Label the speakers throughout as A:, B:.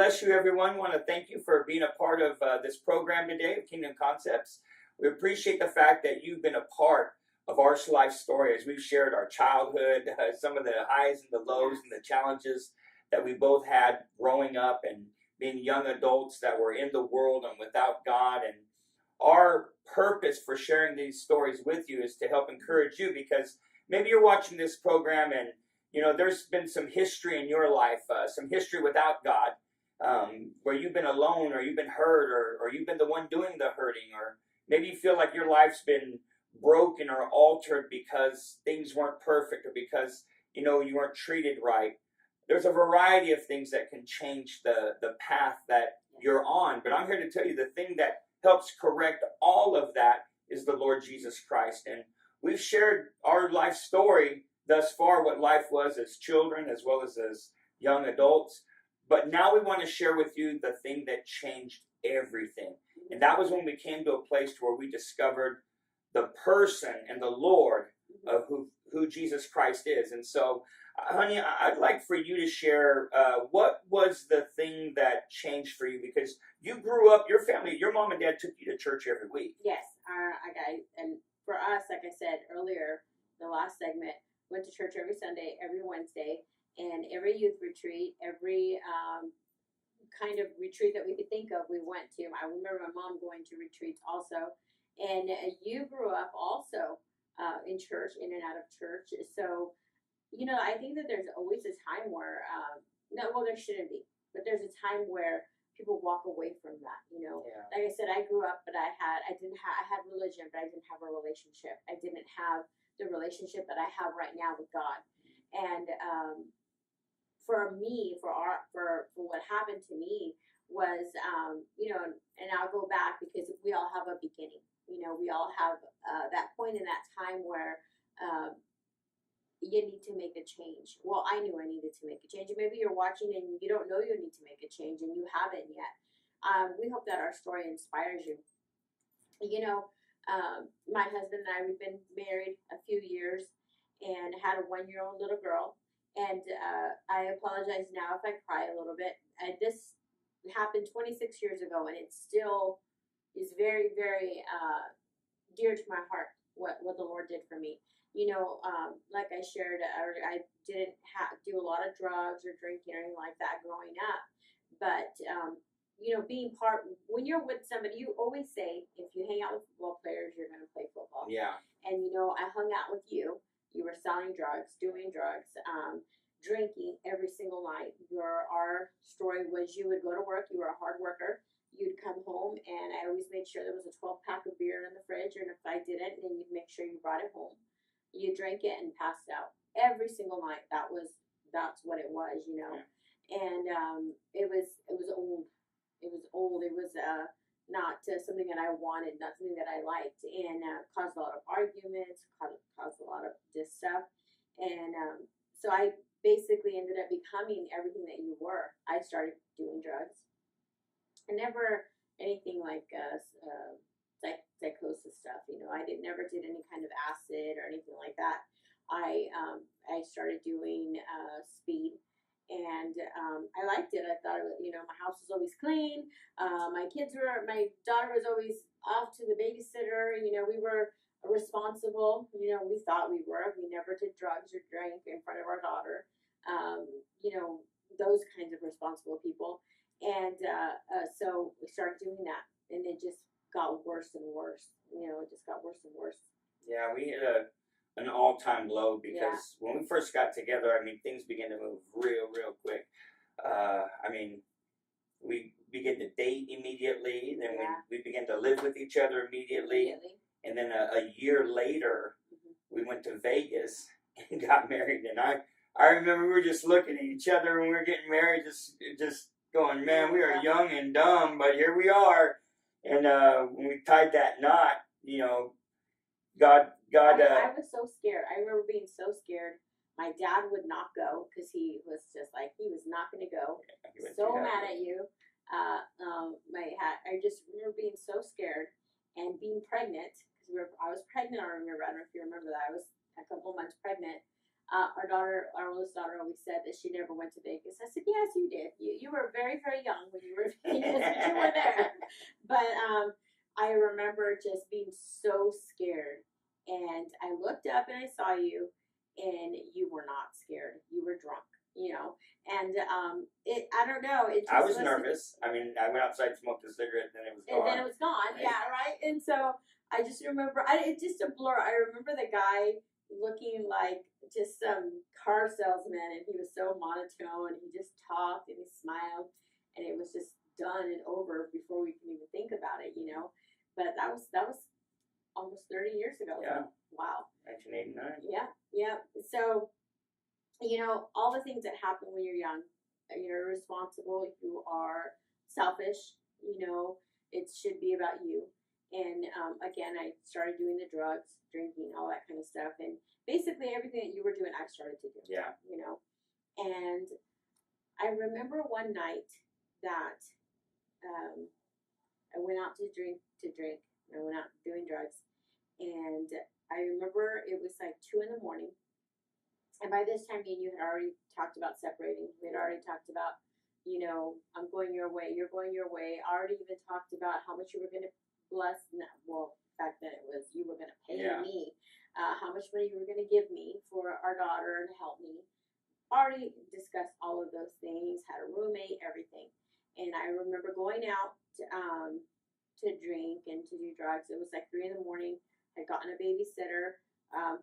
A: bless you, everyone. Want to thank you for being a part of this program today of Kingdom Concepts. We appreciate the fact that you've been a part of our life story as we've shared our childhood, some of the highs and the lows and the challenges that we both had growing up and being young adults that were in the world and without God. And our purpose for sharing these stories with you is to help encourage you, because maybe you're watching this program and there's been some history in your life, some history without God, where you've been alone, or you've been hurt, or you've been the one doing the hurting, or maybe you feel like your life's been broken or altered because things weren't perfect, or because you weren't treated right. There's a variety of things that can change the path that you're on. But I'm here to tell you the thing that helps correct all of that is the Lord Jesus Christ. And we've shared our life story thus far, what life was as children as well as young adults. But now we want to share with you the thing that changed everything. And that was when we came to a place where we discovered the person and the Lord of who Jesus Christ is. And so, honey, I'd like for you to share what was the thing that changed for you, because you grew up, your family, your mom and dad took you to church every week.
B: Yes, and for us, like I said earlier, the last segment, went to church every Sunday, every Wednesday, and every youth retreat, every kind of retreat that we could think of, we went to. I remember my mom going to retreats also. And you grew up also in church, in and out of church. So, I think that there's always a time where, there shouldn't be, but there's a time where people walk away from that,
A: Yeah.
B: Like I said, I grew up, but I had religion, but I didn't have a relationship. I didn't have the relationship that I have right now with God. And for me, for what happened to me was, and I'll go back because we all have a beginning. We all have that point in that time where you need to make a change. Well, I knew I needed to make a change. And maybe you're watching and you don't know you need to make a change and you haven't yet. We hope that our story inspires you. My husband and I, we've been married a few years and had a 1-year-old little girl. And I apologize now if I cry a little bit. This happened 26 years ago, and it still is very, very dear to my heart, what the Lord did for me. Like I shared, I didn't do a lot of drugs or drinking or anything like that growing up. But when you're with somebody, you always say, if you hang out with football players, you're going to play football.
A: Yeah.
B: And, I hung out with you. You were selling drugs, doing drugs, drinking every single night. Our story was you would go to work. You were a hard worker. You'd come home, and I always made sure there was a 12-pack of beer in the fridge. And if I didn't, then you'd make sure you brought it home. You drank it and passed out every single night. That's what it was, And it was old. It was old. It was not something that I wanted, not something that I liked, and caused a lot of arguments, caused a lot of this stuff. And so I basically ended up becoming everything that you were. I started doing drugs. I never anything like psychosis stuff. I never did any kind of acid or anything like that. I started doing speed. And I liked it. I thought, my house was always clean. My daughter was always off to the babysitter. We were responsible. We thought we were. We never did drugs or drank in front of our daughter. Those kinds of responsible people. And so we started doing that, and it just got worse and worse. It just got worse and worse.
A: Yeah, we hit an all-time low because when we first got together, things began to move real quick. We began to date immediately, then we began to live with each other immediately. And then a year later, we went to Vegas and got married. And I remember we were just looking at each other when we were getting married, just going, man, we are young and dumb, but here we are. And when we tied that knot, God.
B: I was so scared. I remember being so scared. My dad would not go because he was just like, he was not going to go. So mad at you. I just remember being so scared and being pregnant because I was pregnant. I don't know if you remember that. I was a couple months pregnant. Our oldest daughter, always said that she never went to Vegas. I said, yes, you did. You were very, very young when you were in Vegas, but you were there. But I remember just being so scared. And I looked up and I saw you, and you were not scared. You were drunk, you know. And I don't know. It just
A: I was nervous. I mean, I went outside, smoked a cigarette, and then it was gone.
B: And then it was gone.
A: Right.
B: Yeah, right. And so I just remember, it's just a blur. I remember the guy looking like just some car salesman, and he was so monotone. He just talked and he smiled, and it was just done and over before we can even think about it, you know. But that was almost 30 years ago.
A: Yeah.
B: Wow.
A: 1989.
B: Yeah, yeah. So, you know, all the things that happen when you're young, you're irresponsible, you are selfish, you know, it should be about you. And again, I started doing the drugs, drinking, all that kind of stuff. And basically everything that you were doing, I started to do.
A: Yeah.
B: You know, and I remember one night that I went out to drink. I went out doing drugs. And I remember it was like 2 in the morning. And by this time, me and you had already talked about separating. We had already talked about, you know, I'm going your way, you're going your way. I already even talked about how much you were going to bless. Well, back then it was you were going to pay me, how much money you were going to give me for our daughter to help me. Already discussed all of those things, had a roommate, everything. And I remember going out to drink and to do drugs. It was like 3 in the morning. I'd gotten a babysitter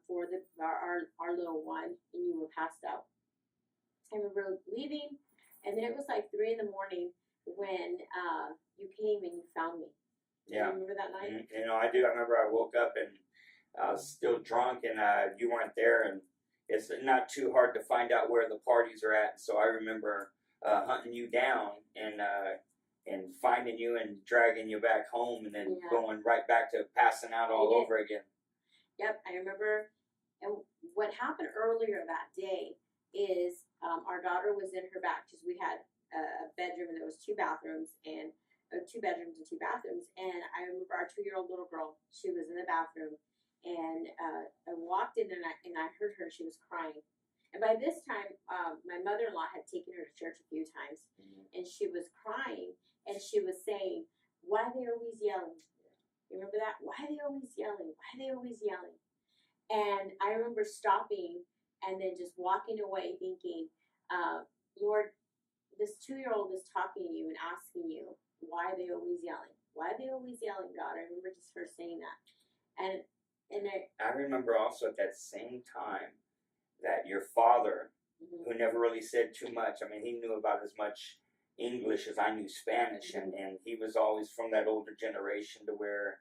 B: for our little one, and you were passed out. I remember leaving, and then it was like 3 in the morning when you came and you found me.
A: Yeah.
B: You remember that night?
A: You know, I do. I remember I woke up and I was still drunk, and you weren't there, and it's not too hard to find out where the parties are at. So I remember hunting you down and finding you and dragging you back home, and then going right back to passing out all over again.
B: Yep, I remember. And what happened earlier that day is our daughter was in her back, because we had a bedroom and there was 2 bathrooms, and 2 bedrooms and 2 bathrooms. And I remember our 2-year-old little girl, she was in the bathroom, and I walked in and I heard her, she was crying. And by this time, my mother-in-law had taken her to church a few times, and she was crying, and she was saying, why are they always yelling? You remember that? Why are they always yelling? Why are they always yelling? And I remember stopping and then just walking away thinking, Lord, this 2-year-old is talking to you and asking you, why are they always yelling? Why are they always yelling, God? I remember just her saying that. And
A: I remember also at that same time that your father, who never really said too much, I mean, he knew about as much English as I knew Spanish, and he was always from that older generation to where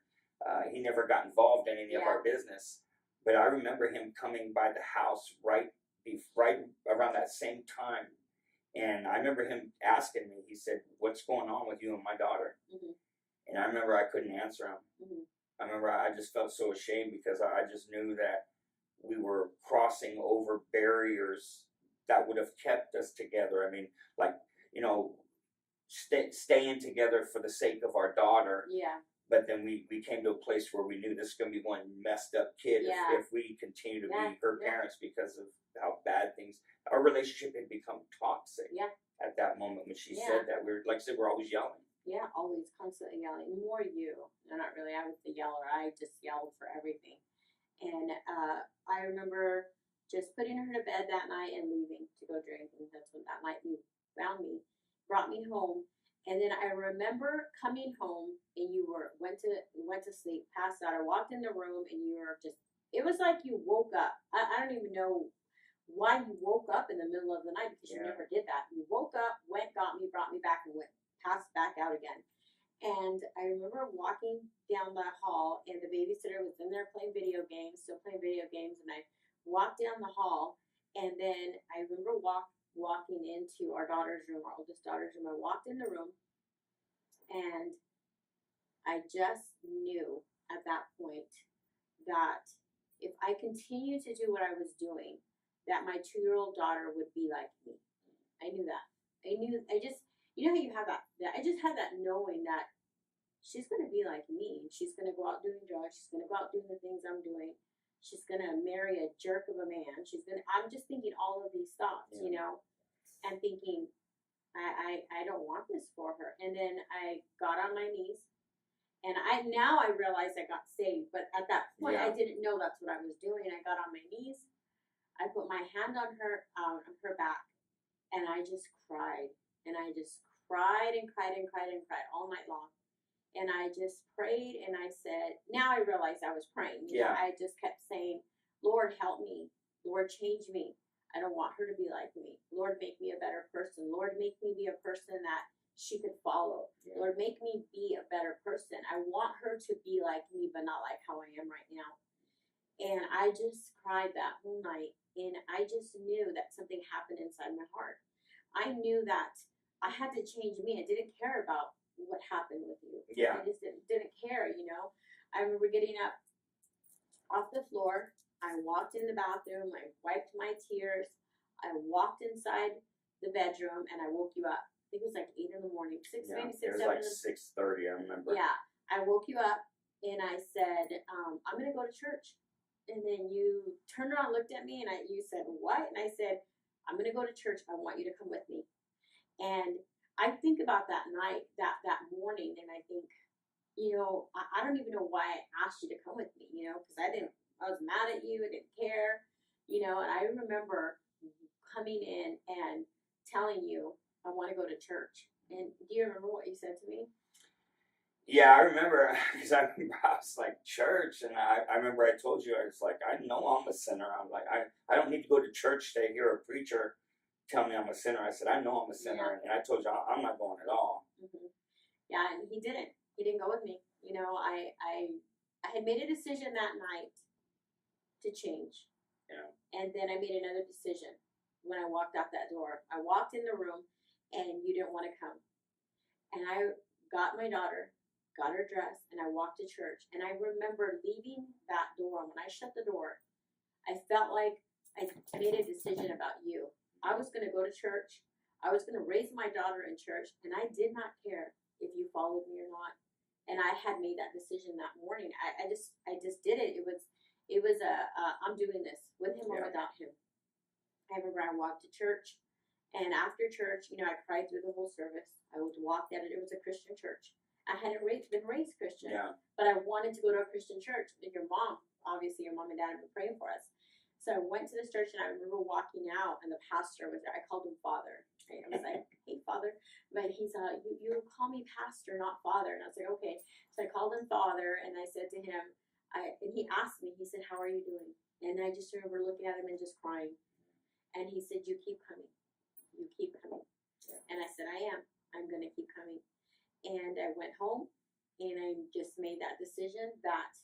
A: he never got involved in any of our business. But I remember him coming by the house right around that same time, and I remember him asking me, he said, what's going on with you and my daughter? And I remember I couldn't answer him. I remember I just felt so ashamed, because I just knew that we were crossing over barriers that would have kept us together. I mean, like, you know, staying together for the sake of our daughter.
B: Yeah.
A: But then we came to a place where we knew this is going to be one messed up kid if we continue to be her parents, because of how bad things. Our relationship had become toxic at that moment when she said that. We were, like I said, we're always yelling.
B: Yeah, always constantly yelling. More you. No, not really. I was the yeller. I just yelled for everything. And I remember just putting her to bed that night and leaving to go drink. And that's when that night you found me, brought me home. And then I remember coming home, and you went to sleep, passed out. I walked in the room, and you were just, it was like you woke up. I don't even know why you woke up in the middle of the night, because you never did that. You woke up, got me, brought me back, and passed back out again. And I remember walking down the hall, and the babysitter was in there playing video games, still playing video games. And I walked down the hall, and then I remember walking into our daughter's room, our oldest daughter's room. I walked in the room, and I just knew at that point that if I continued to do what I was doing, that my 2-year-old daughter would be like me. I knew that. You know how you have that I just had that knowing that she's going to be like me. She's going to go out doing drugs. She's going to go out doing the things I'm doing. She's gonna marry a jerk of a man. I'm just thinking all of these thoughts, you know, and thinking, I don't want this for her. And then I got on my knees, and now I realize I got saved, but at that point I didn't know that's what I was doing. I got on my knees, I put my hand on her back, and I just cried, and I just cried and cried and cried and cried all night long. And I just prayed, and I said, now I realized I was praying. You know, I just kept saying, Lord, help me. Lord, change me. I don't want her to be like me. Lord, make me a better person. Lord, make me be a person that she could follow. Yeah. Lord, make me be a better person. I want her to be like me, but not like how I am right now. And I just cried that whole night, and I just knew that something happened inside my heart. I knew that I had to change me. I didn't care about what happened with you.
A: Yeah.
B: I just didn't care, you know. I remember getting up off the floor. I walked in the bathroom. I wiped my tears. I walked inside the bedroom, and I woke you up. I think it was like 8 in the morning, maybe 6, 7.
A: It was like 6:30. I remember.
B: Yeah, I woke you up, and I said, "I'm gonna go to church." And then you turned around, looked at me, and you said, "What?" And I said, "I'm gonna go to church. I want you to come with me." And I think about that night, that morning, and I think, you know, I don't even know why I asked you to come with me, you know, because I was mad at you, I didn't care, you know, and I remember coming in and telling you, I want to go to church. And do you remember what you said to me?
A: Yeah, I remember, because I was like, church, and I remember I told you, I was like, I know I'm a sinner. I'm like, I don't need to go to church to hear a preacher tell me I'm a sinner. I said, I know I'm a sinner, and I told you I'm not going at all.
B: Mm-hmm. Yeah, and he didn't go with me. You know, I had made a decision that night to change.
A: Yeah.
B: And then I made another decision when I walked out that door. I walked in the room, and you didn't want to come. And I got my daughter, got her dressed, and I walked to church. And I remember leaving that door. When I shut the door, I felt like I made a decision about you. I was going to go to church. I was going to raise my daughter in church, and I did not care if you followed me or not. And I had made that decision that morning. I just did it. It was I'm doing this with him or without him. I remember I walked to church, and after church, you know, I cried through the whole service. I walked at it. It was a Christian church. I hadn't been raised Christian, but I wanted to go to a Christian church. And your mom, obviously, your mom and dad have been praying for us. So I went to this church, and I remember walking out, and the pastor was there. I called him Father. I was like, "Hey, Father," but he's you call me Pastor, not Father. And I was like, "Okay." So I called him Father, and I said to him, and he asked me. He said, "How are you doing?" And I just remember looking at him and just crying. And he said, "You keep coming. You keep coming." And I said, "I am. I'm going to keep coming." And I went home, and I just made that decision that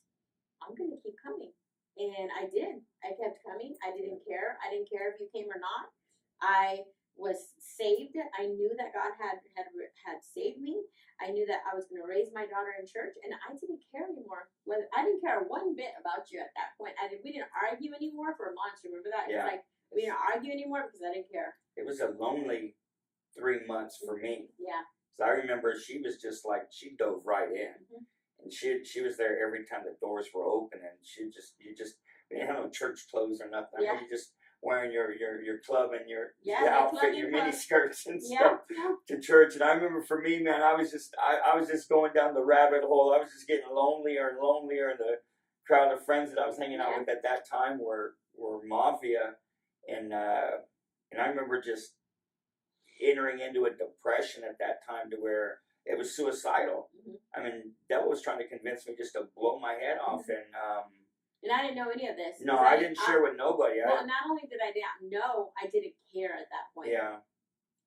B: I'm going to keep coming. And I did. I kept coming. I didn't care. I didn't care if you came or not. I was saved. I knew that God had saved me. I knew that I was going to raise my daughter in church, and I didn't care anymore. I didn't care one bit about you at that point. We didn't argue anymore for months. Remember that?
A: Yeah.
B: It's like we didn't argue anymore because I didn't care.
A: It was a lonely 3 months for me.
B: Yeah.
A: So I remember she was just like, she dove right in.
B: Mm-hmm.
A: And she was there every time the doors were open, and you didn't have no church clothes or nothing.
B: Yeah.
A: I mean, you just wearing your club and your outfit, your mini skirts and stuff to church. And I remember for me, man, I was just going down the rabbit hole. I was just getting lonelier and lonelier, and the crowd of friends that I was hanging out with at that time were mafia, and I remember just entering into a depression at that time to where it was suicidal.
B: Mm-hmm.
A: I mean, devil was trying to convince me just to blow my head off,
B: mm-hmm.
A: and
B: I didn't know any of this.
A: No, I didn't share with nobody.
B: Well, not only did I not know, I didn't care at that point.
A: Yeah.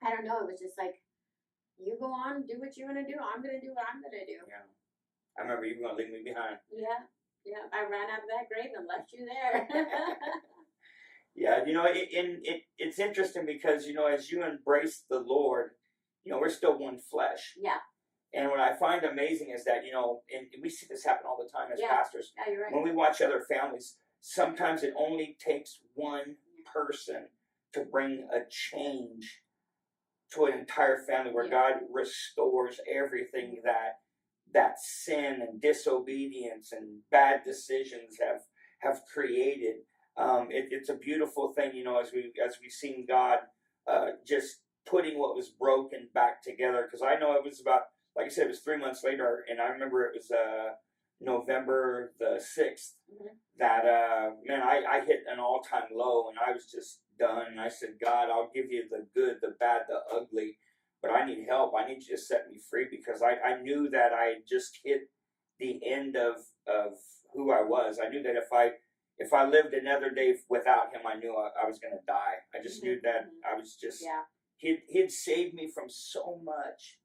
B: I don't know. It was just like, you go on, do what you're going to do. I'm going to do what I'm going to do.
A: Yeah. I remember you were going to leave me behind.
B: Yeah. Yeah. I ran out of that grave and left you there.
A: Yeah. You know, it's interesting because, you know, as you embrace the Lord, you know, we're still one flesh.
B: Yeah.
A: And what I find amazing is that, you know, and we see this happen all the time as pastors.
B: Yeah, you're right.
A: When we watch other families, sometimes it only takes one person to bring a change to an entire family where God restores everything that sin and disobedience and bad decisions have created. It's a beautiful thing, you know, as we've seen God just putting what was broken back together. Because I know it was about, like I said, it was 3 months later, and I remember it was November the 6th that man, I hit an all-time low, and I was just done. And I said, God, I'll give you the good, the bad, the ugly, but I need help. I need you to set me free, because I knew that I had just hit the end of who I was. I knew that if I lived another day without him, I knew I was going to die. I just knew that I was just, he'd saved me from so much.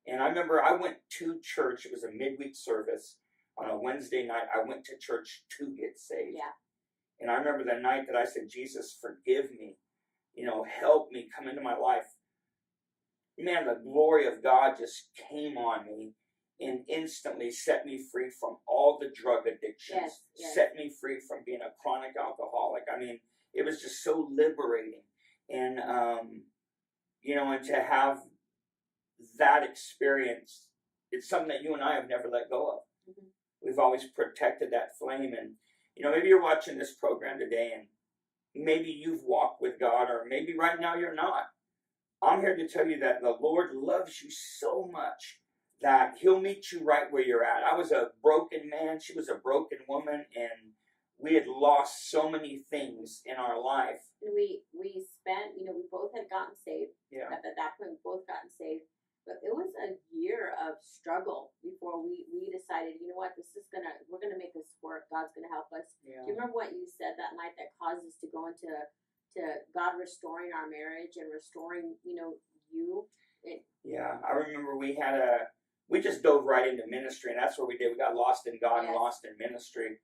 A: And I remember I went to church. It was a midweek service on a Wednesday night. I went to church to get saved.
B: Yeah.
A: And I remember the night that I said, Jesus, forgive me. You know, help me, come into my life. Man, the glory of God just came on me and instantly set me free from all the drug addictions, set me free from being a chronic alcoholic. I mean, it was just so liberating. And, you know, and to have that experience, it's something that you and I have never let go of. We've always protected that flame. And, you know, maybe you're watching this program today, and maybe you've walked with God, or maybe right now you're not. I'm here to tell you that the Lord loves you so much that he'll meet you right where you're at. I was a broken man. She was a broken woman, and we had lost so many things in our life.
B: And we spent, you know, we both had gotten saved.
A: Yeah.
B: At that point, we both gotten saved. But it was a year of struggle before we decided, you know what, we're gonna make this work. God's gonna help us.
A: Yeah.
B: Do you remember what you said that night that caused us to go into God restoring our marriage and restoring, you know, you?
A: Yeah, I remember we just dove right into ministry, and that's what we did. We got lost in God and lost in ministry.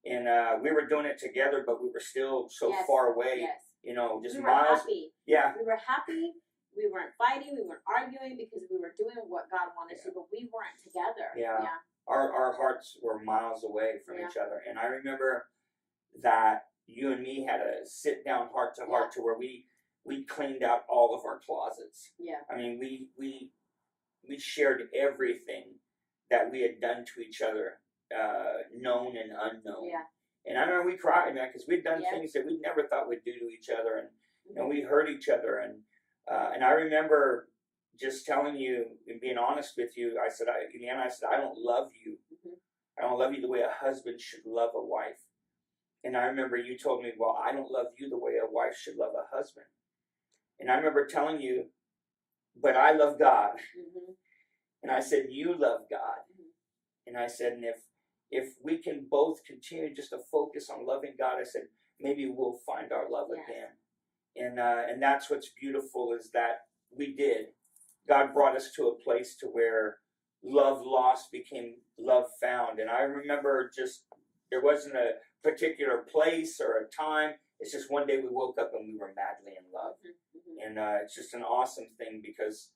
A: And we were doing it together, but we were still so far away, you know, just
B: we were
A: miles.
B: Happy.
A: Yeah.
B: We were happy. We weren't fighting. We weren't arguing, because we were doing what God wanted to, but we weren't together.
A: Yeah. Our hearts were miles away from each other. And I remember that you and me had a sit down heart to heart to where we cleaned out all of our closets.
B: Yeah.
A: I mean, we shared everything that we had done to each other, known and unknown.
B: Yeah.
A: And I remember we cried, man, because we'd done things that we never thought we'd do to each other, and you know, we hurt each other. And I remember just telling you and being honest with you. I said, Iliana, I don't love you. I don't love you the way a husband should love a wife. And I remember you told me, well, I don't love you the way a wife should love a husband. And I remember telling you, but I love God. And I said, you love God. And I said, and if we can both continue just to focus on loving God, I said, maybe we'll find our love again. And that's what's beautiful, is that we did. God brought us to a place to where love lost became love found. And I remember just, there wasn't a particular place or a time. It's just one day we woke up and we were madly in love. And it's just an awesome thing, because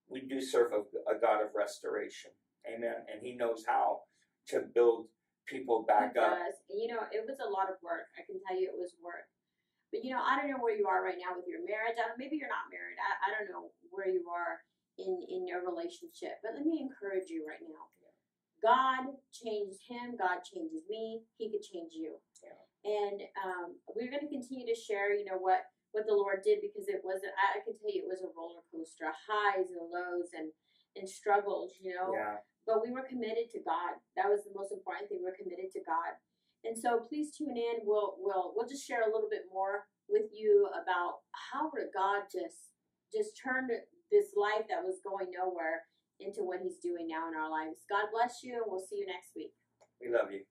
A: we do serve a God of restoration. Amen. And he knows how to build people back up.
B: You know, it was a lot of work. I can tell you it was work. But, you know, I don't know where you are right now with your marriage. Maybe you're not married. I don't know where you are in your relationship. But let me encourage you right now. God changes him. God changes me. He could change you. And we're going to continue to share, you know, what the Lord did, because it wasn't, I can tell you, it was a roller coaster, highs and lows and struggles, you know. But we were committed to God. That was the most important thing. We're committed to God. And so please tune in. We'll just share a little bit more with you about how God just turned this life that was going nowhere into what he's doing now in our lives. God bless you, and we'll see you next week.
A: We love you.